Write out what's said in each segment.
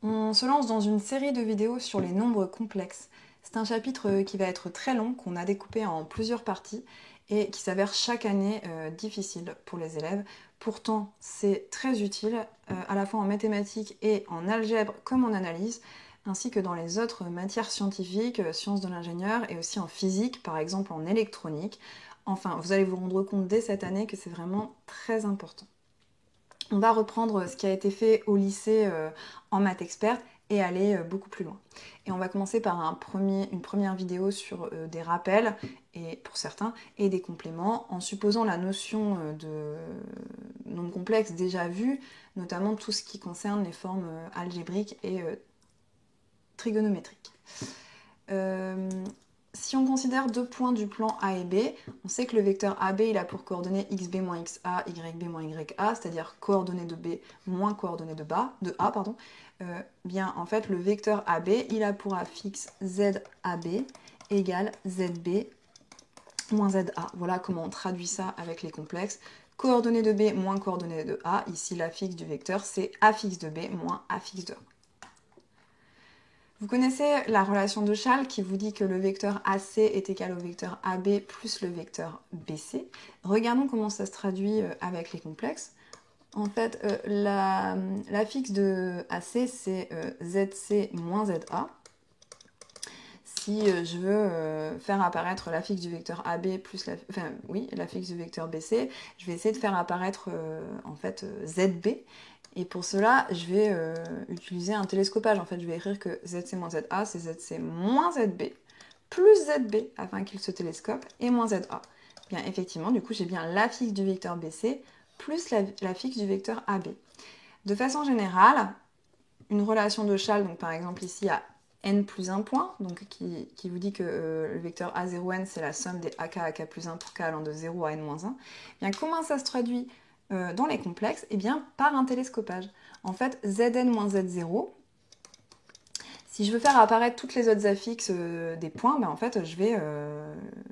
On se lance dans une série de vidéos sur les nombres complexes. C'est un chapitre qui va être très long, qu'on a découpé en plusieurs parties et qui s'avère chaque année difficile pour les élèves. Pourtant, c'est très utile, à la fois en mathématiques et en algèbre comme en analyse, ainsi que dans les autres matières scientifiques, sciences de l'ingénieur et aussi en physique, par exemple en électronique. Enfin, vous allez vous rendre compte dès cette année que c'est vraiment très important. On va reprendre ce qui a été fait au lycée en maths experte et aller beaucoup plus loin. Et on va commencer par une première vidéo sur des rappels, et pour certains, et des compléments, en supposant la notion de nombre complexe déjà vue, notamment tout ce qui concerne les formes algébriques et trigonométriques. Si on considère deux points du plan A et B, on sait que le vecteur AB il a pour coordonnées xb moins xa, yb moins ya, c'est-à-dire coordonnées de B moins coordonnées de A. Bien en fait le vecteur AB il a pour affixe zab égale zb moins za. Voilà comment on traduit ça avec les complexes. Coordonnées de B moins coordonnées de A, ici l'affixe du vecteur c'est affixe de B moins affixe de A. Vous connaissez la relation de Schall qui vous dit que le vecteur AC est égal au vecteur AB plus le vecteur BC. Regardons comment ça se traduit avec les complexes. En fait, l'affixe de AC, c'est ZC moins ZA. Si je veux faire apparaître l'affixe du vecteur AB plus l'affixe du vecteur BC, je vais essayer de faire apparaître ZB. Et pour cela, je vais utiliser un télescopage. En fait, je vais écrire que ZC moins ZA, c'est ZC moins ZB plus ZB afin qu'il se télescope et moins ZA. Bien, effectivement, du coup, j'ai bien l'affixe du vecteur BC plus l'affixe du vecteur AB. De façon générale, une relation de Schall, donc par exemple ici à n plus 1 point, donc qui vous dit que le vecteur A0n, c'est la somme des AK plus 1 pour k allant de 0 à n-1. Bien, comment ça se traduit dans les complexes? Eh bien, par un télescopage. En fait, Zn moins Z0, si je veux faire apparaître toutes les autres affixes des points, ben en fait, je vais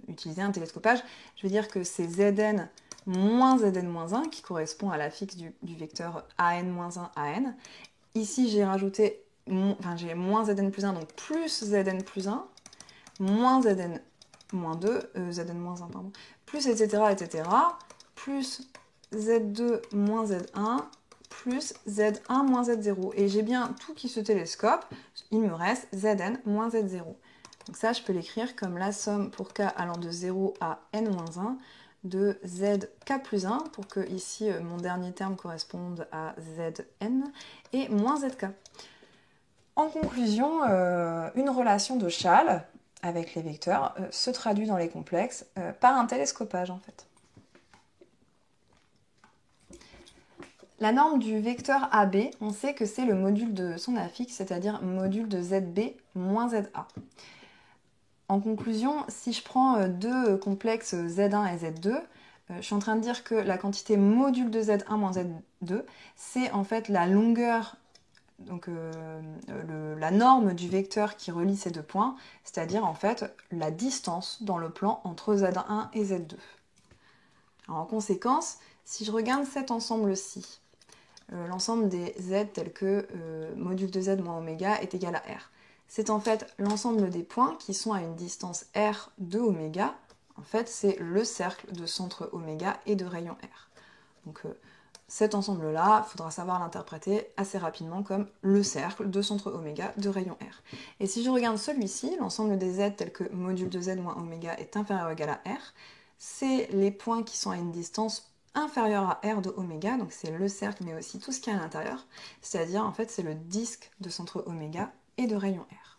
utiliser un télescopage. Je vais dire que c'est Zn moins Zn-1 qui correspond à l'affixe du vecteur An-1 à n. Ici, j'ai rajouté, j'ai moins Zn plus 1, donc plus Zn plus 1, moins Zn moins 2, Zn moins 1, pardon, plus etc., plus Z2 moins Z1, plus Z1 moins Z0. Et j'ai bien tout qui se télescope, il me reste Zn moins Z0. Donc ça, je peux l'écrire comme la somme pour k allant de 0 à n-1 de zk plus 1, pour que ici mon dernier terme corresponde à zn, et moins zk. En conclusion, une relation de Schall avec les vecteurs se traduit dans les complexes par un télescopage en fait. La norme du vecteur AB, on sait que c'est le module de son affixe, c'est-à-dire module de ZB moins ZA. En conclusion, si je prends deux complexes Z1 et Z2, je suis en train de dire que la quantité module de Z1 moins Z2, c'est en fait la longueur, donc la norme du vecteur qui relie ces deux points, c'est-à-dire en fait la distance dans le plan entre Z1 et Z2. Alors, en conséquence, si je regarde cet ensemble-ci, l'ensemble des Z tels que module de Z moins oméga est égal à R. C'est en fait l'ensemble des points qui sont à une distance R de oméga. En fait, c'est le cercle de centre oméga et de rayon R. Donc cet ensemble-là, il faudra savoir l'interpréter assez rapidement comme le cercle de centre oméga de rayon R. Et si je regarde celui-ci, l'ensemble des Z tels que module de Z moins oméga est inférieur ou égal à R, c'est les points qui sont à une distance inférieure à R de oméga, donc c'est le cercle mais aussi tout ce qui est à l'intérieur, c'est-à-dire en fait c'est le disque de centre oméga et de rayon R.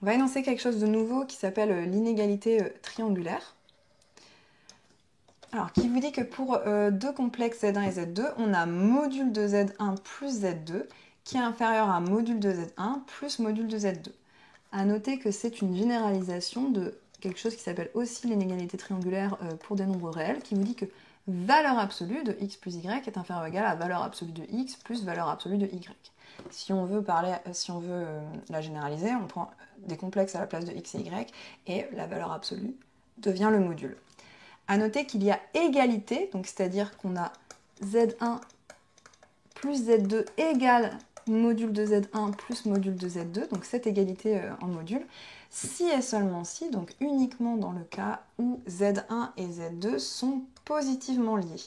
On va énoncer quelque chose de nouveau qui s'appelle l'inégalité triangulaire. Alors, qui vous dit que pour deux complexes Z1 et Z2, on a module de Z1 plus Z2 qui est inférieur à module de Z1 plus module de Z2. À noter que c'est une généralisation de quelque chose qui s'appelle aussi l'inégalité triangulaire pour des nombres réels, qui vous dit que valeur absolue de x plus y est inférieure ou égale à valeur absolue de x plus valeur absolue de y. Si on veut la généraliser, on prend des complexes à la place de x et y, et la valeur absolue devient le module. À noter qu'il y a égalité, donc c'est-à-dire qu'on a Z1 plus Z2 égale module de Z1 plus module de Z2, donc cette égalité en module, si et seulement si, donc uniquement dans le cas où Z1 et Z2 sont positivement liés.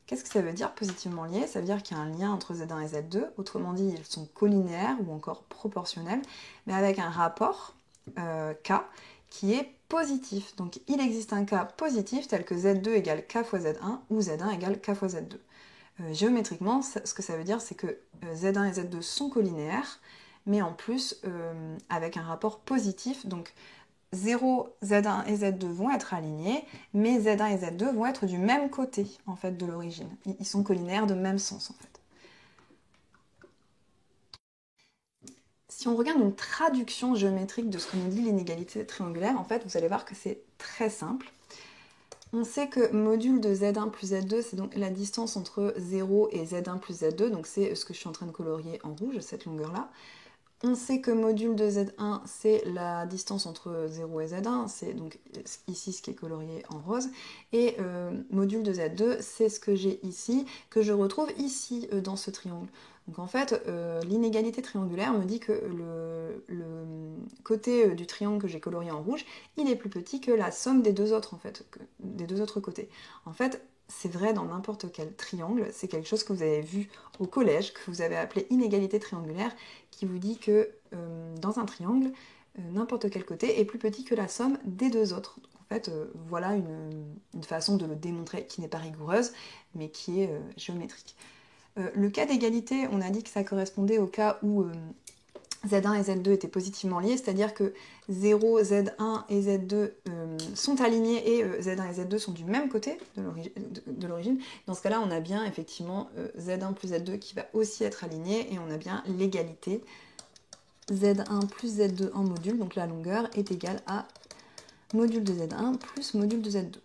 Qu'est-ce que ça veut dire positivement liés? Ça veut dire qu'il y a un lien entre Z1 et Z2, autrement dit ils sont collinéaires ou encore proportionnels, mais avec un rapport K qui est positif. Donc il existe un K positif tel que Z2 égale K fois Z1 ou Z1 égale K fois Z2. Géométriquement, ce que ça veut dire, c'est que Z1 et Z2 sont collinéaires, mais en plus avec un rapport positif. Donc 0, Z1 et Z2 vont être alignés, mais Z1 et Z2 vont être du même côté en fait de l'origine. Ils sont collinaires de même sens en fait. Si on regarde une traduction géométrique de ce que nous dit l'inégalité triangulaire, en fait, vous allez voir que c'est très simple. On sait que module de Z1 plus Z2, c'est donc la distance entre 0 et Z1 plus Z2, donc c'est ce que je suis en train de colorier en rouge, cette longueur-là. On sait que module de Z1, c'est la distance entre 0 et Z1, c'est donc ici ce qui est colorié en rose, et module de Z2, c'est ce que j'ai ici, que je retrouve ici dans ce triangle. Donc en fait, l'inégalité triangulaire me dit que le côté du triangle que j'ai colorié en rouge, il est plus petit que la somme des deux autres, en fait, des deux autres côtés. En fait, c'est vrai dans n'importe quel triangle, c'est quelque chose que vous avez vu au collège, que vous avez appelé inégalité triangulaire, qui vous dit que dans un triangle, n'importe quel côté est plus petit que la somme des deux autres. Donc, en fait, voilà une façon de le démontrer qui n'est pas rigoureuse, mais qui est géométrique. Le cas d'égalité, on a dit que ça correspondait au cas où Z1 et Z2 étaient positivement liés, c'est-à-dire que 0, Z1 et Z2 sont alignés et Z1 et Z2 sont du même côté de l'origine. Dans ce cas-là, on a bien effectivement Z1 plus Z2 qui va aussi être aligné et on a bien l'égalité Z1 plus Z2 en module, donc la longueur est égale à module de Z1 plus module de Z2.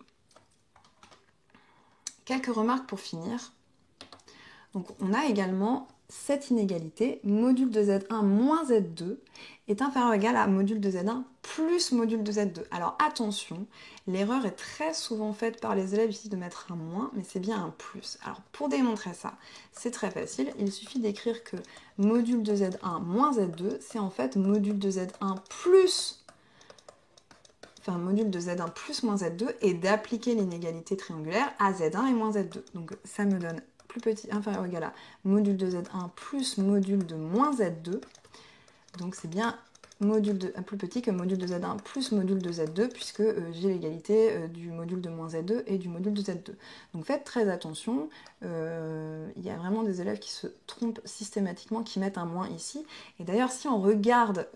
Quelques remarques pour finir. Donc on a également cette inégalité, module de Z1 moins Z2 est inférieur ou égal à module de Z1 plus module de Z2. Alors attention, l'erreur est très souvent faite par les élèves ici de mettre un moins, mais c'est bien un plus. Alors pour démontrer ça, c'est très facile, il suffit d'écrire que module de Z1 moins Z2, c'est en fait module de Z1 plus, enfin module de Z1 plus moins Z2 et d'appliquer l'inégalité triangulaire à Z1 et moins Z2. Donc ça me donne plus petit, inférieur ou égal à module de Z1 plus module de moins Z2. Donc c'est bien module de plus petit que module de Z1 plus module de Z2 puisque j'ai l'égalité du module de moins Z2 et du module de Z2. Donc faites très attention, il y a vraiment des élèves qui se trompent systématiquement, qui mettent un moins ici. Et d'ailleurs si on regarde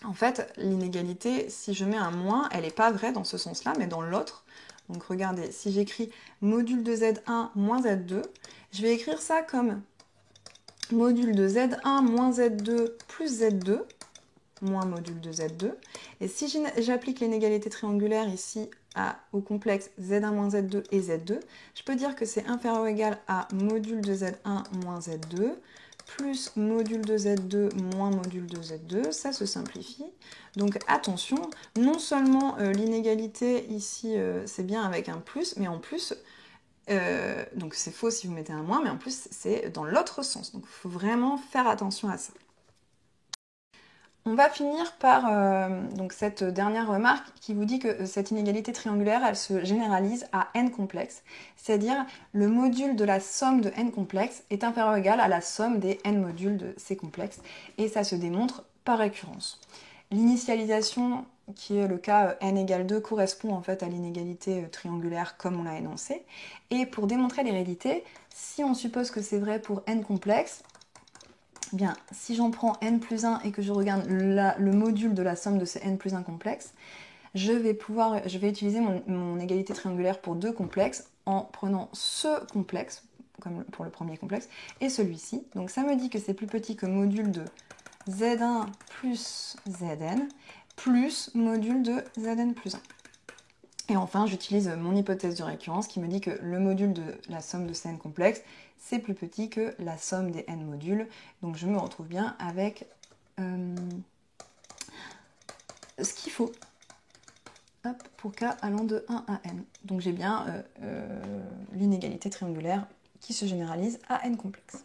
en fait l'inégalité, si je mets un moins, elle n'est pas vraie dans ce sens-là, mais dans l'autre. Donc regardez, si j'écris module de Z1 moins Z2, je vais écrire ça comme module de Z1 moins Z2 plus Z2, moins module de Z2. Et si j'applique l'inégalité triangulaire ici au complexe Z1 moins Z2 et Z2, je peux dire que c'est inférieur ou égal à module de Z1 moins Z2 plus module de Z2 moins module de Z2, ça se simplifie. Donc attention, non seulement l'inégalité ici c'est bien avec un plus, mais en plus, donc c'est faux si vous mettez un moins, mais en plus c'est dans l'autre sens. Donc il faut vraiment faire attention à ça. On va finir par donc cette dernière remarque qui vous dit que cette inégalité triangulaire, elle se généralise à n complexes, c'est-à-dire le module de la somme de n complexes est inférieur ou égal à la somme des n modules de ces complexes, et ça se démontre par récurrence. L'initialisation, qui est le cas n égale 2, correspond en fait à l'inégalité triangulaire comme on l'a énoncé, et pour démontrer l'hérédité, si on suppose que c'est vrai pour n complexes, bien, si j'en prends n plus 1 et que je regarde le module de la somme de ces n plus 1 complexes, je vais utiliser mon égalité triangulaire pour deux complexes en prenant ce complexe, comme pour le premier complexe, et celui-ci. Donc ça me dit que c'est plus petit que module de Zn plus Zn, plus module de Zn plus 1. Et enfin, j'utilise mon hypothèse de récurrence qui me dit que le module de la somme de ces n complexes, c'est plus petit que la somme des n modules. Donc je me retrouve bien avec ce qu'il faut pour k allant de 1 à n. Donc j'ai bien l'inégalité triangulaire qui se généralise à n complexe.